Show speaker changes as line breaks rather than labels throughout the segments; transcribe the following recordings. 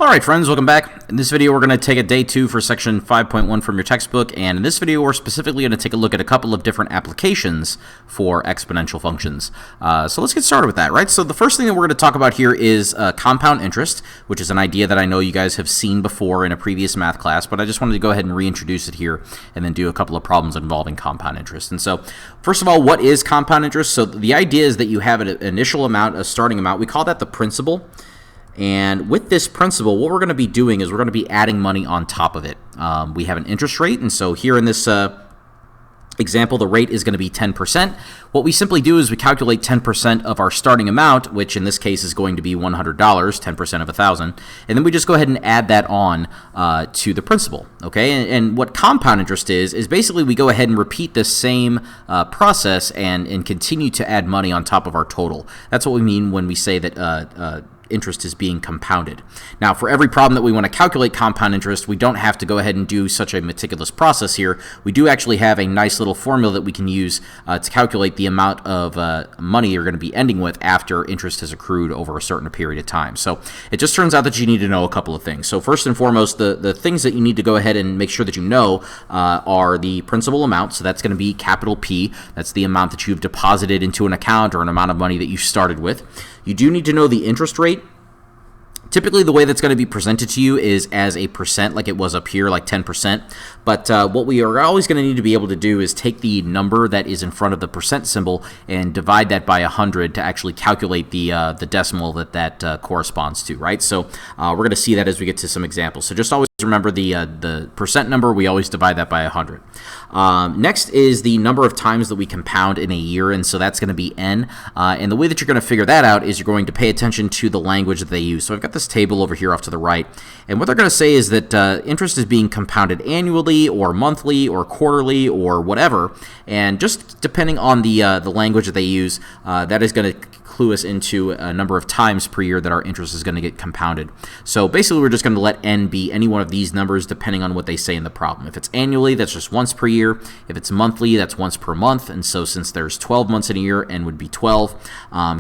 All right, friends, welcome back. In this video, we're going to take a day 2 for section 5.1 from your textbook, and in this video, we're specifically going to take a look at a couple of different applications for exponential functions. So let's get started with that, right? So the first thing that we're going to talk about here is compound interest, which is an idea that I know you guys have seen before in a previous math class, but I just wanted to go ahead and reintroduce it here and then do a couple of problems involving compound interest. And so, first of all, what is compound interest? So the idea is that you have an initial amount, a starting amount. We call that the principal. And with this principal, what we're going to be doing is we're going to be adding money on top of it. We have an interest rate, and so here in this example, the rate is going to be 10%. What we simply do is we calculate 10% of our starting amount, which in this case is going to be $100, 10% of 1,000, and then we just go ahead and add that on to the principal. Okay, and what compound interest is basically we go ahead and repeat the same process and continue to add money on top of our total. That's what we mean when we say that interest is being compounded. Now, for every problem that we want to calculate compound interest, we don't have to go ahead and do such a meticulous process here. We do actually have a nice little formula that we can use to calculate the amount of money you're going to be ending with after interest has accrued over a certain period of time. So it just turns out that you need to know a couple of things. So first and foremost, the things that you need to go ahead and make sure that you know are the principal amount. So that's going to be capital P. That's the amount that you've deposited into an account or an amount of money that you started with. You do need to know the interest rate. Typically, the way that's going to be presented to you is as a percent, like it was up here, like 10%. But what we are always going to need to be able to do is take the number that is in front of the percent symbol and divide that by 100 to actually calculate the decimal that corresponds to, right? So we're going to see that as we get to some examples. So just always remember the percent number, we always divide that by 100. Next is the number of times that we compound in a year, and so that's going to be n. And the way that you're going to figure that out is you're going to pay attention to the language that they use. So I've got this table over here off to the right, and what they're going to say is that interest is being compounded annually or monthly or quarterly or whatever, and just depending on the language that they use, that is going to clue us into a number of times per year that our interest is going to get compounded. So basically, we're just going to let n be any one of these numbers depending on what they say in the problem. If it's annually, that's just once per year. If it's monthly, that's once per month. And so since there's 12 months in a year, n would be 12.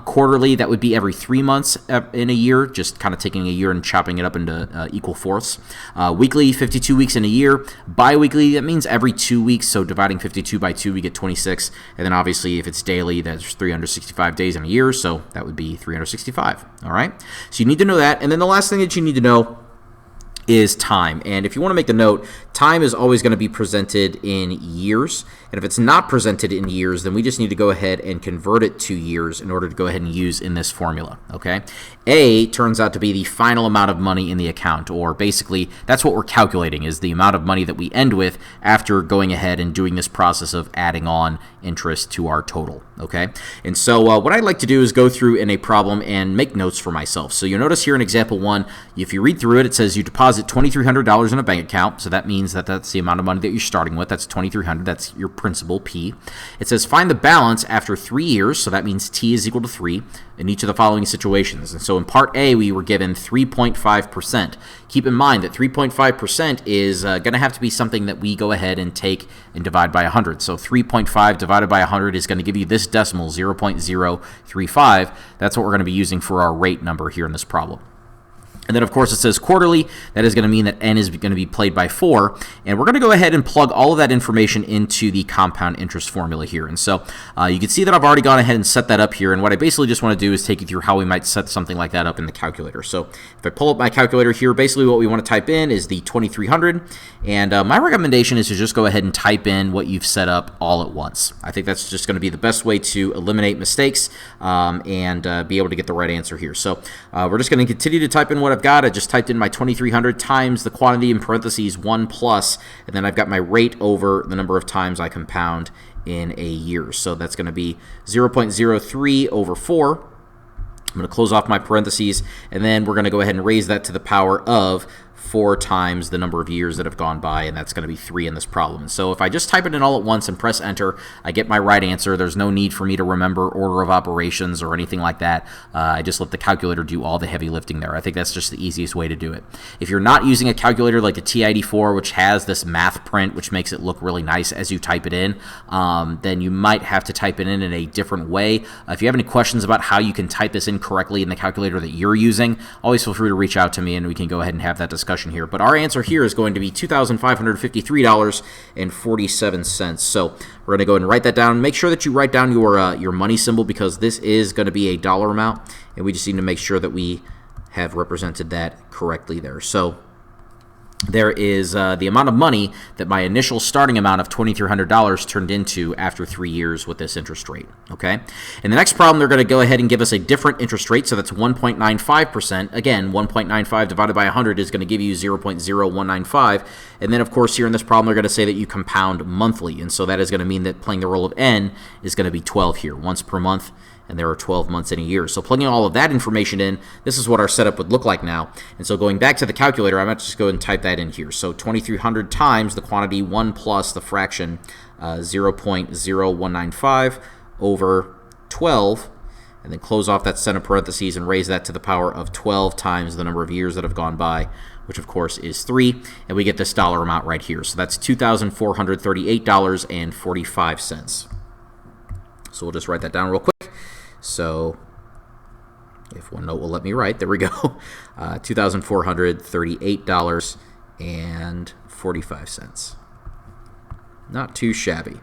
Quarterly, that would be every 3 months in a year, just kind of taking a year and chopping it up into equal fourths. Weekly, 52 weeks in a year. Bi-weekly, that means every 2 weeks. So dividing 52 by 2, we get 26. And then obviously, if it's daily, that's 365 days in a year. So that would be 365. All right. So you need to know that. And then the last thing that you need to know is time. And if you want to make the note, time is always going to be presented in years. And if it's not presented in years, then we just need to go ahead and convert it to years in order to go ahead and use in this formula, okay? A turns out to be the final amount of money in the account, or basically that's what we're calculating, is the amount of money that we end with after going ahead and doing this process of adding on interest to our total, okay? And so what I'd like to do is go through in a problem and make notes for myself. So you'll notice here in example 1, if you read through it, it says you deposit $2,300 in a bank account. So that means that that's the amount of money that you're starting with. That's $2,300. That's your principal, P. It says find the balance after 3 years. So that means T is equal to 3 in each of the following situations. And so in part A, we were given 3.5%. Keep in mind that 3.5% is going to have to be something that we go ahead and take and divide by 100. So 3.5 divided by 100 is going to give you this decimal, 0.035. That's what we're going to be using for our rate number here in this problem. And then, of course, it says quarterly. That is going to mean that n is going to be played by 4. And we're going to go ahead and plug all of that information into the compound interest formula here. And so you can see that I've already gone ahead and set that up here. And what I basically just want to do is take you through how we might set something like that up in the calculator. So if I pull up my calculator here, basically what we want to type in is the 2,300. And my recommendation is to just go ahead and type in what you've set up all at once. I think that's just going to be the best way to eliminate mistakes and be able to get the right answer here. So we're just going to continue to type in what I've got. I just typed in my 2,300 times the quantity in parentheses 1 plus, and then I've got my rate over the number of times I compound in a year. So that's going to be 0.03 over 4. I'm going to close off my parentheses, and then we're going to go ahead and raise that to the power of 4 times the number of years that have gone by, and that's going to be 3 in this problem. So if I just type it in all at once and press enter, I get my right answer. There's no need for me to remember order of operations or anything like that. I just let the calculator do all the heavy lifting there. I think that's just the easiest way to do it. If you're not using a calculator like the TI-84, which has this math print, which makes it look really nice as you type it in, then you might have to type it in a different way. If you have any questions about how you can type this in correctly in the calculator that you're using, always feel free to reach out to me and we can go ahead and have that discussion here. But our answer here is going to be $2,553.47. So we're going to go ahead and write that down. Make sure that you write down your money symbol, because this is going to be a dollar amount, and we just need to make sure that we have represented that correctly there. So there is the amount of money that my initial starting amount of $2,300 turned into after 3 years with this interest rate, okay? In the next problem, they're going to go ahead and give us a different interest rate, so that's 1.95%. Again, 1.95 divided by 100 is going to give you 0.0195. And then, of course, here in this problem, they're going to say that you compound monthly, and so that is going to mean that playing the role of n is going to be 12 here, once per month, and there are 12 months in a year. So plugging all of that information in, this is what our setup would look like now. And so going back to the calculator, I might just go ahead and type that in here. So 2,300 times the quantity 1 plus the fraction 0.0195 over 12, and then close off that set of parentheses and raise that to the power of 12 times the number of years that have gone by, which of course is 3, and we get this dollar amount right here. So that's $2,438.45. So we'll just write that down real quick. So if OneNote will let me write, there we go, $2,438.45. Not too shabby.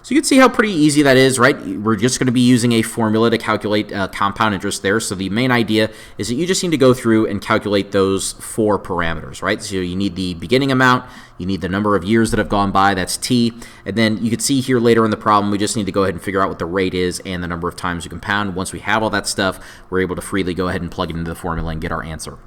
So you can see how pretty easy that is, right? We're just going to be using a formula to calculate compound interest there. So the main idea is that you just need to go through and calculate those 4 parameters, right? So you need the beginning amount, you need the number of years that have gone by, that's t, and then you can see here later in the problem, we just need to go ahead and figure out what the rate is and the number of times you compound. Once we have all that stuff, we're able to freely go ahead and plug it into the formula and get our answer.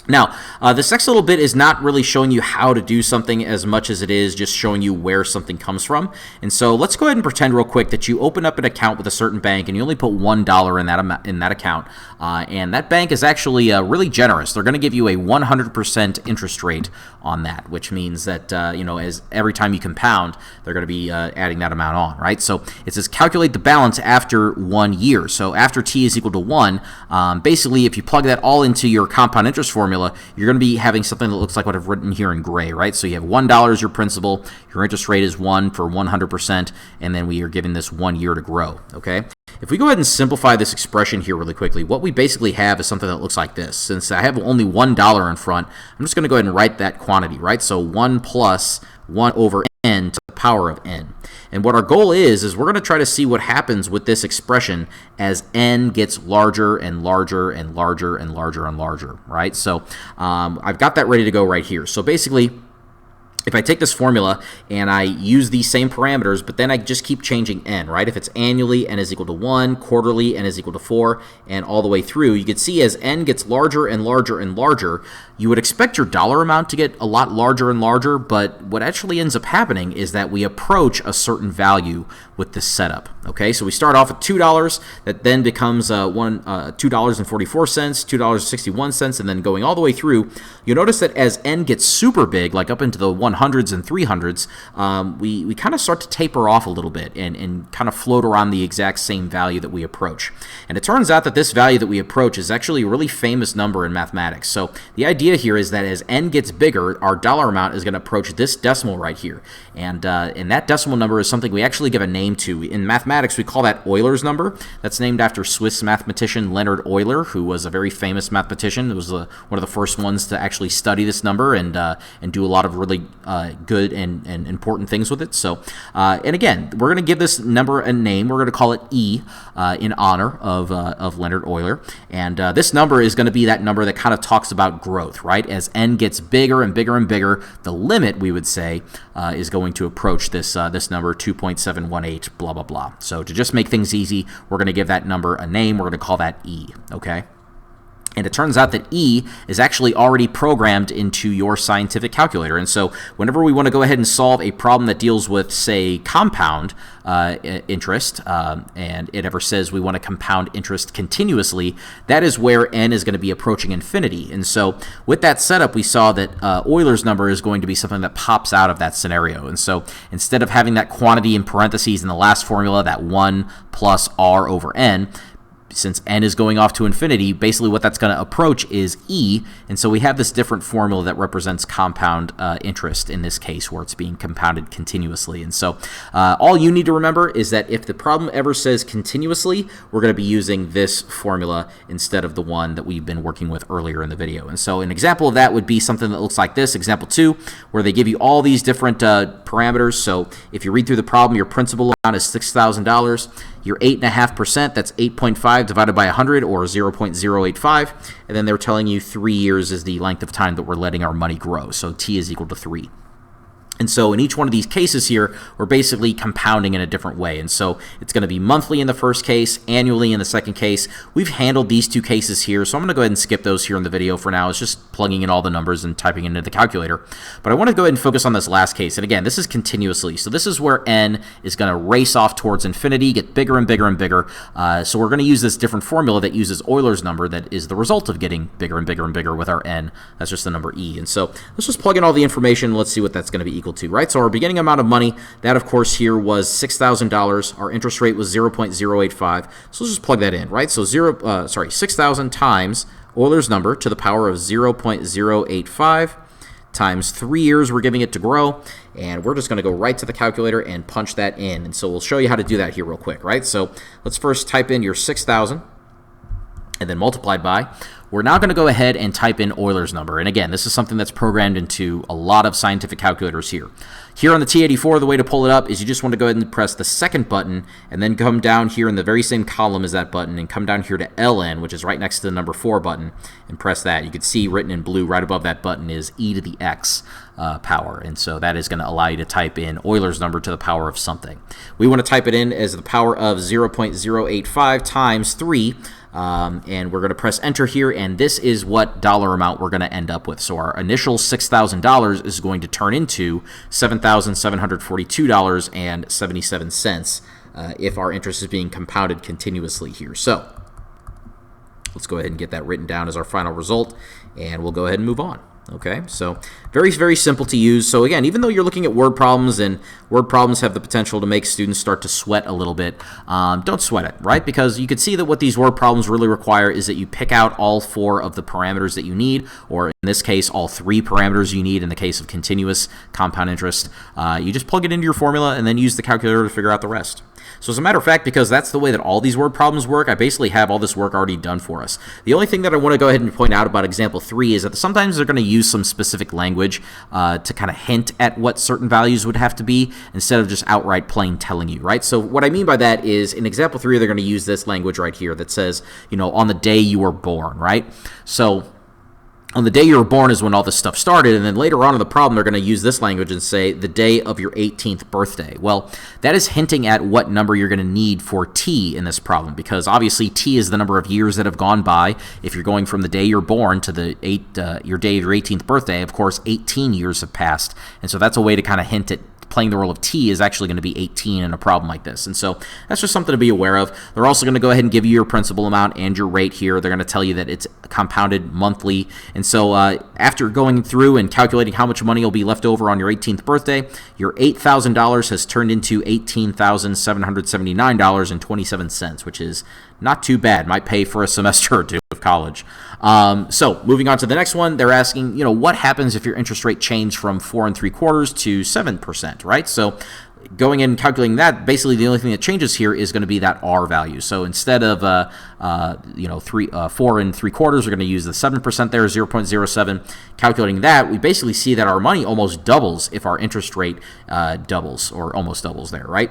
Now, this next little bit is not really showing you how to do something as much as it is just showing you where something comes from. And so let's go ahead and pretend real quick that you open up an account with a certain bank and you only put $1 in that account. And that bank is actually really generous. They're going to give you a 100% interest rate on that, which means that as every time you compound, they're going to be adding that amount on, right? So it says calculate the balance after 1 year. So after t is equal to 1, basically if you plug that all into your compound interest formula, you're going to be having something that looks like what I've written here in gray, right? So you have $1 as your principal, your interest rate is 1 for 100%, and then we are given this 1 year to grow, okay? If we go ahead and simplify this expression here really quickly, what we basically have is something that looks like this. Since I have only $1 in front, I'm just going to go ahead and write that quantity, right? So 1 plus 1 over n to the power of n. And what our goal is we're going to try to see what happens with this expression as n gets larger and larger and larger and larger and larger, right? So I've got that ready to go right here. So basically, if I take this formula and I use these same parameters, but then I just keep changing n, right? If it's annually, n is equal to 1, quarterly, n is equal to 4, and all the way through, you can see as n gets larger and larger and larger, you would expect your dollar amount to get a lot larger and larger, but what actually ends up happening is that we approach a certain value with this setup, okay? So we start off at $2, that then becomes $2.44, $2.61, and then going all the way through, you'll notice that as n gets super big, like up into the 100s and 300s, we kind of start to taper off a little bit and kind of float around the exact same value that we approach. And it turns out that this value that we approach is actually a really famous number in mathematics. So the idea here is that as n gets bigger, our dollar amount is going to approach this decimal right here. And that decimal number is something we actually give a name to. In mathematics, we call that Euler's number. That's named after Swiss mathematician Leonhard Euler, who was a very famous mathematician. It was one of the first ones to actually study this number and do a lot of really good and important things with it. So, and again, we're going to give this number a name. We're going to call it E in honor of Leonhard Euler. And this number is going to be that number that kind of talks about growth, right? As n gets bigger and bigger and bigger, the limit, we would say, is going to approach this number 2.718, blah, blah, blah. So to just make things easy, we're going to give that number a name. We're going to call that E, okay? And it turns out that E is actually already programmed into your scientific calculator. And so whenever we want to go ahead and solve a problem that deals with, say, compound interest, and it ever says we want to compound interest continuously, that is where n is going to be approaching infinity. And so with that setup, we saw that Euler's number is going to be something that pops out of that scenario. And so instead of having that quantity in parentheses in the last formula, that 1 plus r over n, since n is going off to infinity, basically what that's going to approach is E, and so we have this different formula that represents compound interest in this case, where it's being compounded continuously. And so all you need to remember is that if the problem ever says continuously, we're going to be using this formula instead of the one that we've been working with earlier in the video. And so an example of that would be something that looks like this, example 2, where they give you all these different parameters. So if you read through the problem, your principal amount is $6,000. Your 8.5%, that's 8.5 divided by 100, or 0.085. And then they're telling you 3 years is the length of time that we're letting our money grow. So t is equal to 3. And so in each one of these cases here, we're basically compounding in a different way. And so it's going to be monthly in the first case, annually in the second case. We've handled these two cases here, so I'm going to go ahead and skip those here in the video for now. It's just plugging in all the numbers and typing it into the calculator. But I want to go ahead and focus on this last case. And again, this is continuously. So this is where n is going to race off towards infinity, get bigger and bigger and bigger. So we're going to use this different formula that uses Euler's number that is the result of getting bigger and bigger and bigger with our n. That's just the number e. And so let's just plug in all the information. Let's see what that's going to be equal to, right? So our beginning amount of money, that of course here was $6,000. Our interest rate was 0.085. So let's just plug that in, right? So 6,000 times Euler's number to the power of 0.085 times 3 years we're giving it to grow, and we're just going to go right to the calculator and punch that in. And so we'll show you how to do that here real quick, right? So let's first type in your 6,000 and then multiplied by. We're now going to go ahead and type in Euler's number. And again, this is something that's programmed into a lot of scientific calculators here. Here on the T84, the way to pull it up is you just want to go ahead and press the second button and then come down here in the very same column as that button and come down here to LN, which is right next to the number 4 button, and press that. You can see written in blue right above that button is e to the x power. And so that is going to allow you to type in Euler's number to the power of something. We want to type it in as the power of 0.085 times 3. And we're going to press enter here, and this is what dollar amount we're going to end up with. So our initial $6,000 is going to turn into $7,742.77 if our interest is being compounded continuously here. So let's go ahead and get that written down as our final result, and we'll go ahead and move on. Okay, so very, very simple to use. So again, even though you're looking at word problems, and word problems have the potential to make students start to sweat a little bit, don't sweat it, right? Because you can see that what these word problems really require is that you pick out all 4 of the parameters that you need, or in this case, all 3 parameters you need in the case of continuous compound interest. You just plug it into your formula and then use the calculator to figure out the rest. So as a matter of fact, because that's the way that all these word problems work, I basically have all this work already done for us. The only thing that I want to go ahead and point out about example 3 is that sometimes they're going to use some specific language to kind of hint at what certain values would have to be instead of just outright plain telling you, right? So what I mean by that is in example 3, they're going to use this language right here that says, you know, on the day you were born, right? So on the day you were born is when all this stuff started, and then later on in the problem, they're going to use this language and say the day of your 18th birthday. Well, that is hinting at what number you're going to need for t in this problem, because obviously t is the number of years that have gone by. If you're going from the day you're born to the your day of your 18th birthday, of course, 18 years have passed, and so that's a way to kind of hint at playing the role of t is actually going to be 18 in a problem like this. And so that's just something to be aware of. They're also going to go ahead and give you your principal amount and your rate here. They're going to tell you that it's compounded monthly. And so after going through and calculating how much money will be left over on your 18th birthday, your $8,000 has turned into $18,779.27, which is not too bad. Might pay for a semester or two of college. So moving on to the next one, they're asking, you know, what happens if your interest rate changed from 4 3/4 to 7%, right? So going in and calculating that, basically the only thing that changes here is going to be that R value. So instead of 4 3/4, we're going to use the 7% there, 0.07. Calculating that, we basically see that our money almost doubles if our interest rate doubles, or almost doubles there, right?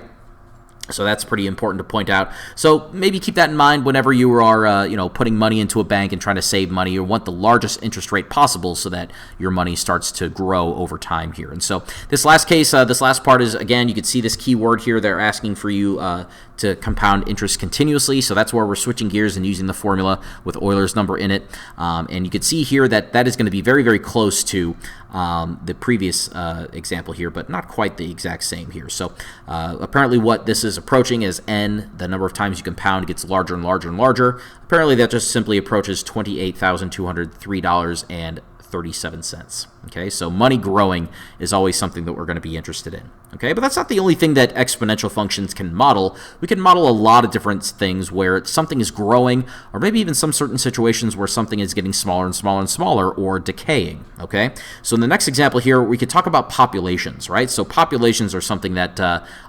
So that's pretty important to point out. So maybe keep that in mind whenever you are, putting money into a bank and trying to save money. You want the largest interest rate possible so that your money starts to grow over time here. And so this last case, this last part is, again, you can see this keyword here. They're asking for you to compound interest continuously. So that's where we're switching gears and using the formula with Euler's number in it. And you can see here that that is going to be very, very close to the previous example here, but not quite the exact same here. So apparently what this is approaching is n, the number of times you compound, gets larger and larger and larger. Apparently that just simply approaches $28,203.37. Okay, so money growing is always something that we're going to be interested in. Okay, but that's not the only thing that exponential functions can model. We can model a lot of different things where something is growing, or maybe even some certain situations where something is getting smaller and smaller and smaller, or decaying. Okay, so in the next example here, we could talk about populations, right? So populations are something that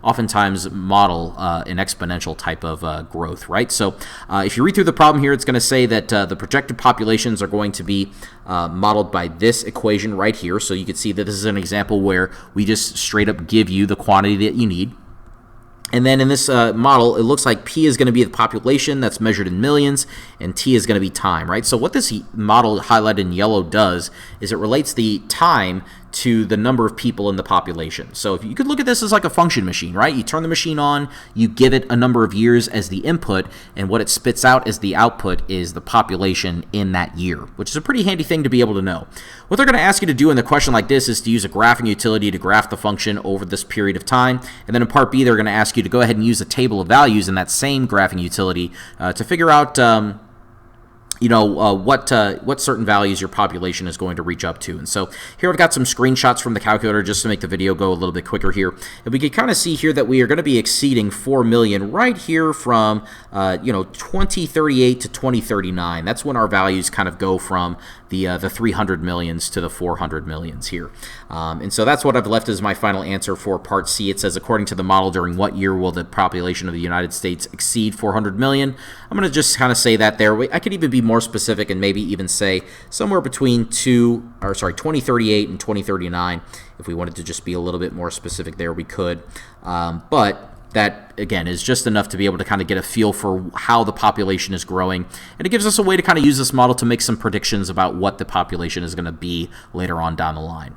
oftentimes model an exponential type of growth, right? So if you read through the problem here, it's going to say that the projected populations are going to be modeled by this equation right here. So you can see that this is an example where we just straight up give you the quantity that you need. And then in this model, it looks like P is going to be the population that's measured in millions, and T is going to be time, right? So what this model highlighted in yellow does is it relates the time to the number of people in the population. So if you could look at this as like a function machine, right? You turn the machine on, you give it a number of years as the input, and what it spits out as the output is the population in that year, which is a pretty handy thing to be able to know. What they're going to ask you to do in the question like this is to use a graphing utility to graph the function over this period of time. And then in part B, they're going to ask you to go ahead and use a table of values in that same graphing utility to figure out what certain values your population is going to reach up to. And so here I've got some screenshots from the calculator just to make the video go a little bit quicker here. And we can kind of see here that we are going to be exceeding 4 million right here from 2038 to 2039. That's when our values kind of go from the 300 millions to the 400 millions here. And so that's what I've left as my final answer for part C. It says, according to the model, during what year will the population of the United States exceed 400 million? I'm going to just kind of say that there. I could even be more specific and maybe even say somewhere between 2038 and 2039. If we wanted to just be a little bit more specific there, we could. But that, again, is just enough to be able to kind of get a feel for how the population is growing. And it gives us a way to kind of use this model to make some predictions about what the population is going to be later on down the line.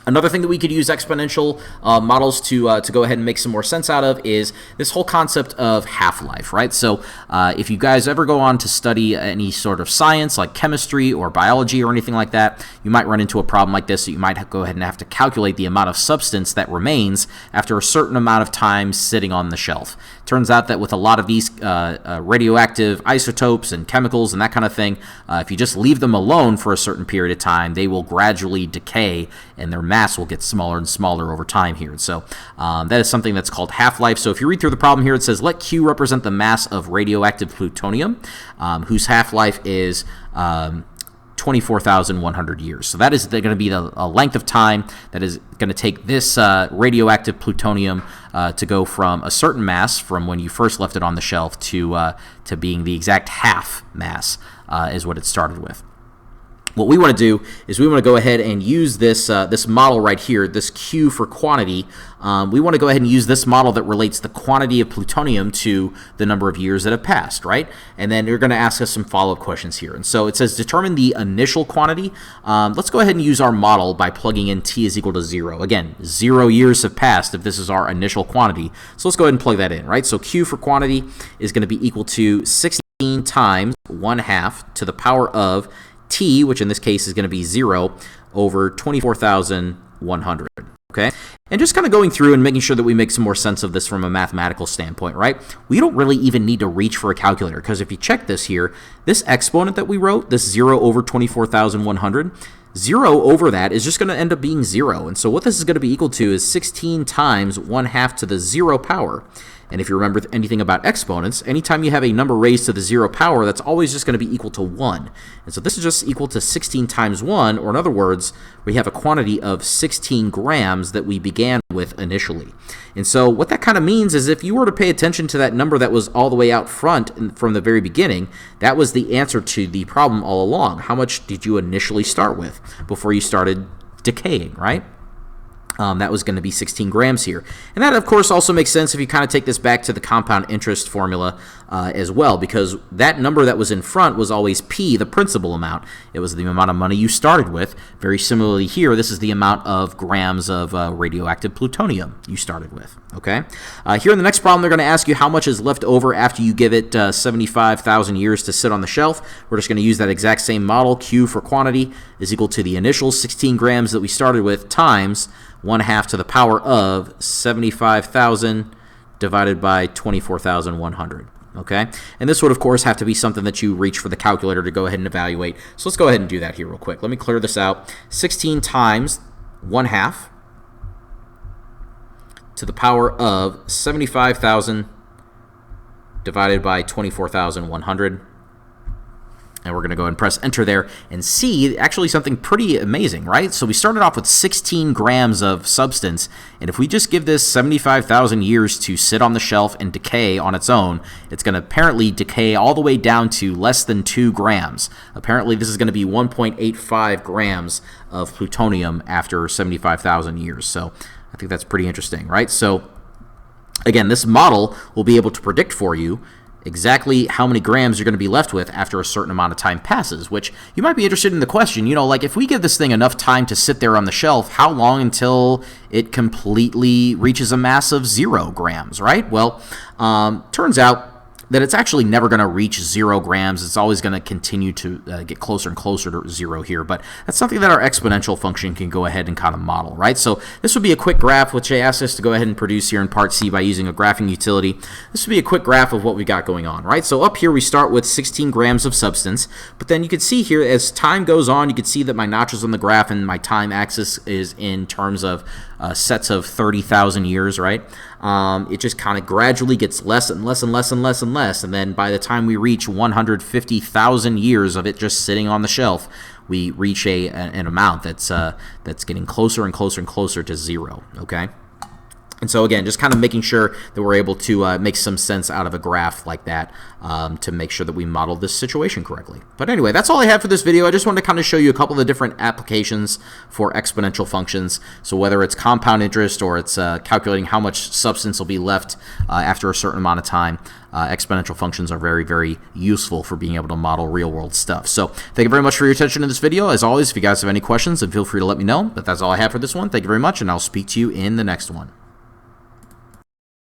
Another thing that we could use exponential models to go ahead and make some more sense out of is this whole concept of half-life, right? So if you guys ever go on to study any sort of science like chemistry or biology or anything like that, you might run into a problem like this. So you might go ahead and have to calculate the amount of substance that remains after a certain amount of time sitting on the shelf. Turns out that with a lot of these radioactive isotopes and chemicals and that kind of thing, if you just leave them alone for a certain period of time, they will gradually decay and their mass will get smaller and smaller over time here. And so that is something that's called half-life. So if you read through the problem here, it says, let Q represent the mass of radioactive plutonium, whose half-life is 24,100 years. So that is going to be the length of time that is going to take this radioactive plutonium to go from a certain mass from when you first left it on the shelf to being the exact half mass is what it started with. What we want to do is we want to go ahead and use this this model right here, this Q for quantity. We want to go ahead and use this model that relates the quantity of plutonium to the number of years that have passed, right? And then they're going to ask us some follow-up questions here. And so it says determine the initial quantity. Let's go ahead and use our model by plugging in t is equal to 0. Again, 0 years have passed if this is our initial quantity. So let's go ahead and plug that in, right? So Q for quantity is going to be equal to 16 times 1/2 to the power of t, which in this case is going to be 0, over 24,100, okay? And just kind of going through and making sure that we make some more sense of this from a mathematical standpoint, right? We don't really even need to reach for a calculator, because if you check this here, this exponent that we wrote, this 0 over 24,100, 0 over that is just going to end up being 0. And so what this is going to be equal to is 16 times 1/2 to the 0 power. And if you remember anything about exponents, anytime you have a number raised to the 0 power, that's always just going to be equal to 1. And so this is just equal to 16 times 1, or in other words, we have a quantity of 16 grams that we began with initially. And so what that kind of means is if you were to pay attention to that number that was all the way out front from the very beginning, that was the answer to the problem all along. How much did you initially start with before you started decaying, right? That was going to be 16 grams here. And that, of course, also makes sense if you kind of take this back to the compound interest formula as well, because that number that was in front was always P, the principal amount. It was the amount of money you started with. Very similarly here, this is the amount of grams of radioactive plutonium you started with. Okay. Here in the next problem, they're going to ask you how much is left over after you give it 75,000 years to sit on the shelf. We're just going to use that exact same model. Q for quantity is equal to the initial 16 grams that we started with times 1/2 to the power of 75,000 divided by 24,100. Okay, and this would, of course, have to be something that you reach for the calculator to go ahead and evaluate. So let's go ahead and do that here real quick. Let me clear this out. 16 times 1/2 to the power of 75,000 divided by 24,100. And we're going to go ahead and press enter there and see actually something pretty amazing, right? So we started off with 16 grams of substance, and if we just give this 75,000 years to sit on the shelf and decay on its own, it's going to apparently decay all the way down to less than 2 grams. Apparently this is going to be 1.85 grams of plutonium after 75,000 years. So I think that's pretty interesting, right? So again, this model will be able to predict for you exactly how many grams you're going to be left with after a certain amount of time passes, which you might be interested in the question, like if we give this thing enough time to sit there on the shelf, how long until it completely reaches a mass of 0 grams, right? Well, turns out that it's actually never going to reach 0 grams. It's always going to continue to get closer and closer to 0 here, but that's something that our exponential function can go ahead and kind of model, right? So this would be a quick graph, which they asked us to go ahead and produce here in Part C by using a graphing utility. This would be a quick graph of what we got going on, right? So up here we start with 16 grams of substance, but then you can see here as time goes on, you can see that my notches on the graph and my time axis is in terms of sets of 30,000 years, right? It just kind of gradually gets less and less and less and less and less, and then by the time we reach 150,000 years of it just sitting on the shelf, we reach an amount that's getting closer and closer and closer to 0. Okay. And so again, just kind of making sure that we're able to make some sense out of a graph like that to make sure that we model this situation correctly. But anyway, that's all I have for this video. I just wanted to kind of show you a couple of the different applications for exponential functions. So whether it's compound interest or it's calculating how much substance will be left after a certain amount of time, exponential functions are very, very useful for being able to model real-world stuff. So thank you very much for your attention in this video. As always, if you guys have any questions, then feel free to let me know. But that's all I have for this one. Thank you very much, and I'll speak to you in the next one.